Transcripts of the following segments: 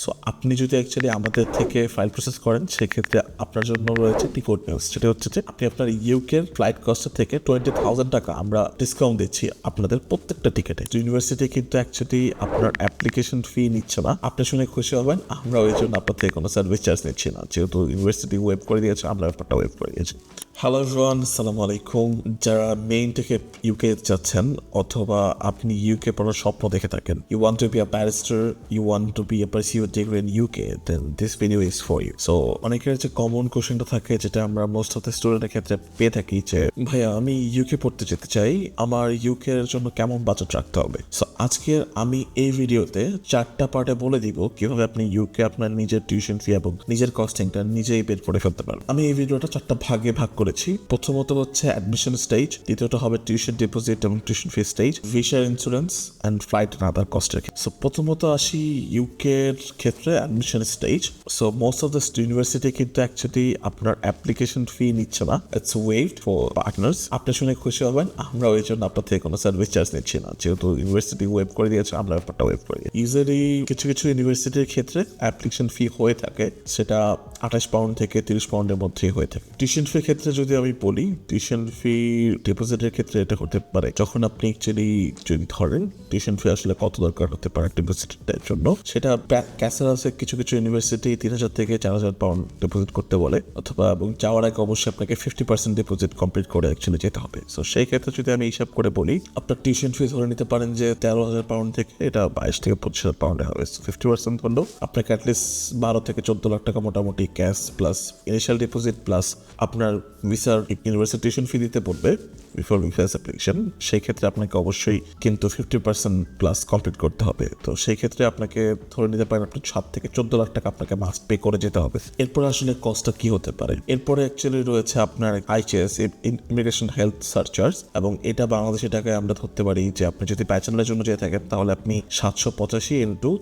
So আপনি যদি actually আমাদের থেকে ফাইল প্রসেস করেন সেক্ষেত্রে আপনার জন্য রয়েছে একটি গুড নিউজ। সেটা হচ্ছে যে আপনি আপনার ইউকের ফ্লাইট কস্টের থেকে 20,000 টাকা আমরা ডিসকাউন্ট দিচ্ছি আপনাদের প্রত্যেকটা টিকেটে। ইউনিভার্সিটি কিন্তু অ্যাকচুয়ালি আপনার অ্যাপ্লিকেশন ফি নিচ্ছে না। আপনি শুনে খুশি হবেন, আমরা ওই জন্য আপনার থেকে কোনো সার্ভিস চার্জ নিচ্ছি না। যেহেতু ইউনিভার্সিটি ওয়েব করে দিয়েছে, আমরা ব্যাপারটা ওয়েব করে দিয়েছি। হ্যালো এভরিওয়ান, আসসালামু আলাইকুম। যারা মেইন থেকে ইউকে যাচ্ছেন অথবা আপনি ইউকে পড়ার স্বপ্ন দেখে থাকেন, you want to be a barrister, you want to be a pursue degree in UK, then this video is for you. So অনেকের যে কমন কোশ্চেনটা থাকে, যেটা আমরা মোস্ট অফ দ্য স্টুডেন্টের ক্ষেত্রে পেয়ে থাকি, যে ভাইয়া আমি ইউকে পড়তে যেতে চাই, আমার ইউকে এর জন্য কেমন বাজেট রাখতে হবে। সো আজকে আমি এই ভিডিওতে 4টা পার্টে বলে দিব কিভাবে আপনি ইউকে আপনার নিজের টিউশন ফি এবং নিজের কস্টিংটা নিজেই বের করে ফেলতে পারবেন। আমি এই ভিডিওটা 4টা ভাগে ভাগ করেছি। প্রথমত হচ্ছে অ্যাডমিশন স্টেজ, দ্বিতীয়টা হবে টিউশন ডিপোজিট এবং টিউশন ফি স্টেজ, ভিসার insurance and flight and other কস্টের। সো প্রথমত আসি ইউকে এর ক্ষেত্রে admission stage. So most of the university কিন্তু অ্যাকচুয়ালি আপনার অ্যাপ্লিকেশন ফি নিচ্ছে না, ইটস ওয়েভড ফর পার্টনার্স। আপনি শুনে খুশি হবেন, আমরা ওই জন্য আপনার থেকে কোনো সার্ভিস চার্জ নিচ্ছি না। যেহেতু ইউনিভার্সিটি ওয়েব করে দিয়েছে, আমরা ব্যাপারটা ওয়েব করে দিই। ইউজুয়ালি কিছু কিছু ইউনিভার্সিটির ক্ষেত্রে অ্যাপ্লিকেশন ফি হয়ে থাকে, সেটা 28 পাউন্ড থেকে 30 পাউন্ডের মধ্যেই হয়ে থাকে। টিউশন ফি ক্ষেত্রে যদি আমি বলি, টিউশন ফি ডিপোজিটের ক্ষেত্রে এটা হতে পারে যখন আপনি অ্যাকচুয়ালি যদি ধরেন টিউশন ফি আসলে কত দরকার হতে পারে ডিপোজিটের জন্য, সেটা ক্যাসারাসে কিছু কিছু ইউনিভার্সিটি 3,000 থেকে 4,000 পাউন্ড ডিপোজিট করতে বলে, অথবা এবং যাওয়ার আগে অবশ্যই আপনাকে 50% ডিপোজিট কমপ্লিট করে অ্যাকচুয়ালি যেতে হবে। সো সেই ক্ষেত্রে যদি আমি হিসাব করে বলি, আপনার টিউশন ফি ধরে নিতে পারেন যে 13,000 পাউন্ড থেকে এটা 22 থেকে 25,000 পাউন্ডে হবে। 50% হলেও আপনাকে অ্যাটলিস্ট 12 থেকে 14 লাখ টাকা মোটামুটি cash plus initial deposit plus আপনার ভিসার ইউনিভার্সিটি টিউশন ফি দিতে পড়বে বিফোর ভিসা অ্যাপ্লিকেশন। সেই ক্ষেত্রে আপনাকে অবশ্যই কিন্তু 50% প্লাস কমপ্লিট করতে হবে। তো সেই ক্ষেত্রে আপনাকে ধরে নিতে পারেন আপনি 7 থেকে 14 লাখ টাকা আপনাকে মাস্ট পে করে যেতে হবে। এরপরে আসলে কস্টটা কি হতে পারে? এরপরে অ্যাকচুয়ালি রয়েছে আপনার IELTS, ইমিগ্রেশন হেলথ সার্চার্জ, এবং এটা বাংলাদেশি টাকায় আমরা ধরতে পারি যে আপনি যদি ব্যাচেলারের জন্য যেয়ে থাকেন তাহলে আপনি 785 ইন্টু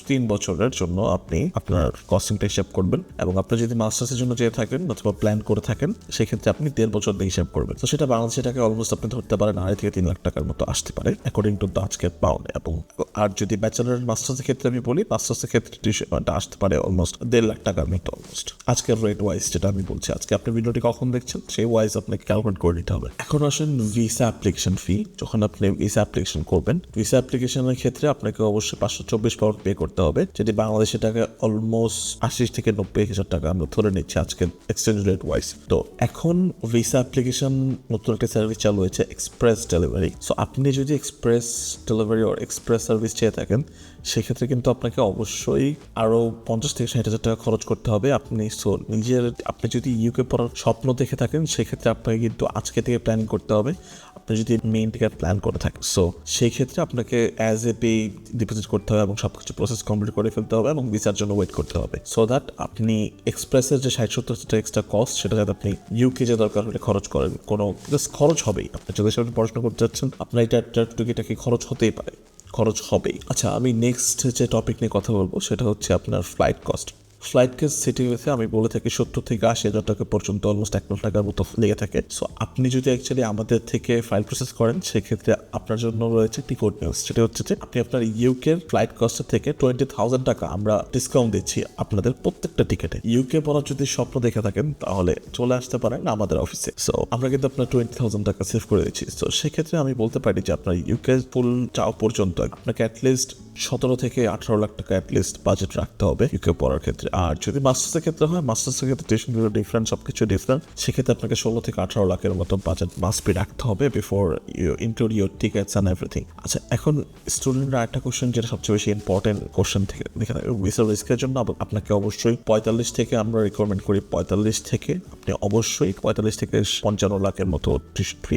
3 বছরের জন্য আপনি আপনার কস্টিংটা হিসাব করবেন, এবং আপনি যদি মাস্টার্সের জন্য যেয়ে থাকেন অথবা প্ল্যান করে থাকেন সেক্ষেত্রে আপনি 1.5 বছর দিয়ে হিসাব করবেন। তো সেটা বাংলাদেশি টাকায় অলমোস্ট আপনি ধরতে পারেন 2.5 থেকে 3 লাখ টাকার মতো আসতে পারে অ্যাকর্ডিং টু দ্য আজকের পাউন্ড। এবং আর যদি ব্যাচেলার মাস্টার্সের ক্ষেত্রে আমি বলি, মাস্টার্সের ক্ষেত্রে টিউশনটা আসতে পারে অলমোস্ট 1.5 লাখ টাকার মতো অলমোস্ট আজকের রেট ওয়াইজ যেটা আমি বলছি। আজকে আপনি ভিডিওটি কখন দেখছেন সেই ওয়াইজ আপনাকে ক্যালকুলেট করে নিতে হবে। এখন আসেন ভিসা অ্যাপ্লিকেশন ফি। যখন আপনি ভিসা অ্যাপ্লিকেশন করবেন, ভিসা অ্যাপ্লিকেশনের ক্ষেত্রে আপনাকে অবশ্যই 524 পাউন্ড পে করতে হবে, যেটি বাংলাদেশের টাকা অলমোস্ট 80 থেকে 90,000 টাকা আমরা ধরে নিচ্ছি আজকের এক্সচেঞ্জ রেট ওয়াইজ। তো এখন ভিসা অ্যাপ্লিকেশন নতুন একটা সার্ভিস চালু হয়েছে, এক্সপ্রেস ডেলিভারি। সো আপনি যদি এক্সপ্রেস ডেলিভারি ও এক্সপ্রেস সার্ভিস চেয়ে থাকেন সেক্ষেত্রে কিন্তু আপনাকে অবশ্যই আরও 50 থেকে 60,000 টাকা খরচ করতে হবে। আপনি যদি ইউকে পড়ার স্বপ্ন দেখে থাকেন সেক্ষেত্রে আপনাকে কিন্তু আজকে থেকে প্ল্যান করতে হবে, আপনি যদি মেইন টিকেট প্ল্যান করে থাকেন। সো সেই ক্ষেত্রে আপনাকে অ্যাজ এ পে ডিপোজিট করতে হবে এবং সবকিছু প্রসেস কমপ্লিট করে ফেলতে হবে এবং ভিসার জন্য ওয়েট করতে হবে, সো দ্যাট আপনি এক্সপ্রেসের যে 60-70 এক্সট্রা কস্ট সেটা যাতে আপনি ইউকে যে দরকার হলে খরচ করেন। কোনো খরচ হবেই, আপনি যদি সেটা পড়াশোনা করতে যাচ্ছেন আপনার এটাকে খরচ হতেই পারে, খরচ হবেই। আচ্ছা, আমি নেক্সট যে টপিক নিয়ে কথা বলবো সেটা হচ্ছে আপনার ফ্লাইট কস্ট। ফ্লাইট কস্ট সিটিতে আমি বলে থাকি 70 থেকে 80,000 টাকা পর্যন্ত অলমোস্ট 1 লাখ টাকার মতো লেগে থাকে। সো আপনি যদি অ্যাকচুয়ালি আমাদের থেকে ফাইল প্রসেস করেন সেক্ষেত্রে আপনার জন্য রয়েছে একটি গুড নিউজ। সেটা হচ্ছে যে আপনি আপনার ইউকের ফ্লাইট কস্টের থেকে 20,000 টাকা আমরা ডিসকাউন্ট দিচ্ছি আপনাদের প্রত্যেকটা টিকেটে। ইউকে পড়ার যদি স্বপ্ন দেখে থাকেন তাহলে চলে আসতে পারেন আমাদের অফিসে। সো আমরা কিন্তু আপনার 20,000 টাকা সেভ করে দিচ্ছি। তো সেক্ষেত্রে আমি বলতে পারি যে আপনার ইউকে ফুল যাওয়া পর্যন্ত আপনাকে অ্যাটলিস্ট 17 থেকে 18 লাখ টাকা অ্যাটলিস্ট বাজেট রাখতে হবে ইউকে পড়ার ক্ষেত্রে। আর যদি মাস্টার্সের ক্ষেত্রে হয়, মাস্টার্সের ক্ষেত্রে টিউশনগুলো ডিফারেন্ট, সবকিছু ডিফারেন্ট, সেক্ষেত্রে আপনাকে 16 থেকে 18 লাখের মতো বাজেট মাস্ট বি রাখতে হবে before you include your tickets and everything. আচ্ছা, এখন স্টুডেন্টরা একটা কোশ্চেন যেটা সবচেয়ে বেশি ইম্পর্টেন্ট কোশ্চেন থেকে দেখে থাকে, ভিসা রিস্কের জন্য আপনাকে অবশ্যই 45 থেকে আমরা রিকমেন্ড করি 45 থেকে আপনি অবশ্যই 45 থেকে 55 লাখের মতো টিউশন ফি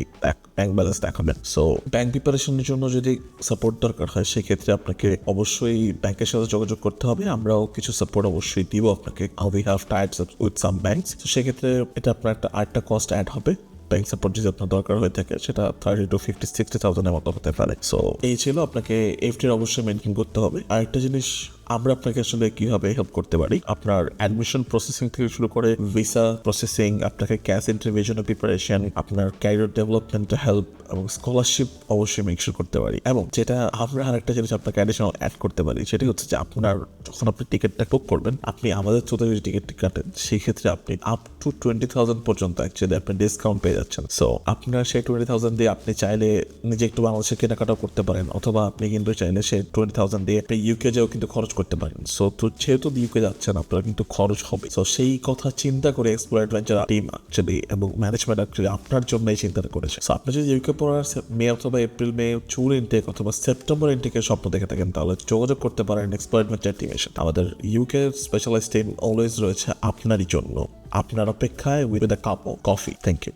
ব্যাংক ব্যালেন্স দেখাবেন। সো ব্যাংক প্রিপারেশনের জন্য যদি সাপোর্ট দরকার হয় সেক্ষেত্রে আপনাকে অবশ্যই ব্যাংকের সাথে যোগাযোগ করতে হবে। আমরাও কিছু সাপোর্ট অবশ্যই দিব আপনাকে। We have tied with some banks, তো সেক্ষেত্রে এটা আপনার আরেকটা কস্ট অ্যাড হবে। ব্যাংক সাপোর্ট যদি আপনার দরকার হয়ে থাকে সেটা 30 to 50-60,000 এর মতো হতে পারে। সো এই ছিল, আপনাকে এফডির অবশ্যই মেনটেন করতে হবে। আরেকটা জিনিস আমরা আপনাকে আসলে কিভাবে হেল্প করতে পারি, আপনার অ্যাডমিশন প্রসেসিং থেকে শুরু করে ভিসা প্রসেসিং, আপনাকে ক্যাশ ইন্টারভিউশনের প্রিপারেশন, আপনার ক্যারিয়ার ডেভেলপমেন্টে হেল্প এবং স্কলারশিপ অবশ্যই মেকশোর করতে পারি। এবং যেটা আমরা আরেকটা জিনিস আপনাকে অ্যাডিশনাল অ্যাড করতে পারি, সেটি হচ্ছে যে আপনার যখন আপনি টিকিটটা বুক করবেন, আপনি আমাদের থ্রুতে যদি টিকিটটি কাটেন, সেই ক্ষেত্রে আপনি আপ টু 20,000 পর্যন্ত অ্যাকচুয়ালি আপনি ডিসকাউন্ট পেয়ে যাচ্ছেন। সো আপনার সেই 20,000 দিয়ে আপনি চাইলে নিজে একটু বাংলাদেশে কেনাকাটাও করতে পারেন, অথবা আপনি কিন্তু চাইলে সেই 20,000 দিয়ে আপনি ইউকে যেও কিন্তু খরচ করতে পারেন। সো তো যেহেতু ইউকে যাচ্ছেন আপনার কিন্তু খরচ হবে। সো সেই কথা চিন্তা করে এক্সপ্লোর অ্যাডভেঞ্চার টিম অ্যাকচুয়ালি এবং ম্যানেজমেন্ট অ্যাকচুয়ালি আপনার জন্য এই চিন্তাটা করেছে। সো আপনি যদি ইউকে পড়ার মে অথবা এপ্রিল মে জুন ইনটেক অথবা সেপ্টেম্বর ইনটেকের স্বপ্ন দেখে থাকেন, তাহলে যোগাযোগ করতে পারেন এক্সপ্লোর অ্যাডভেঞ্চার টিমের সাথে। আমাদের ইউকে স্পেশালাইজড টিম অলওয়েজ রয়েছে আপনারই জন্য, আপনার অপেক্ষায় with a cup of coffee. Thank you.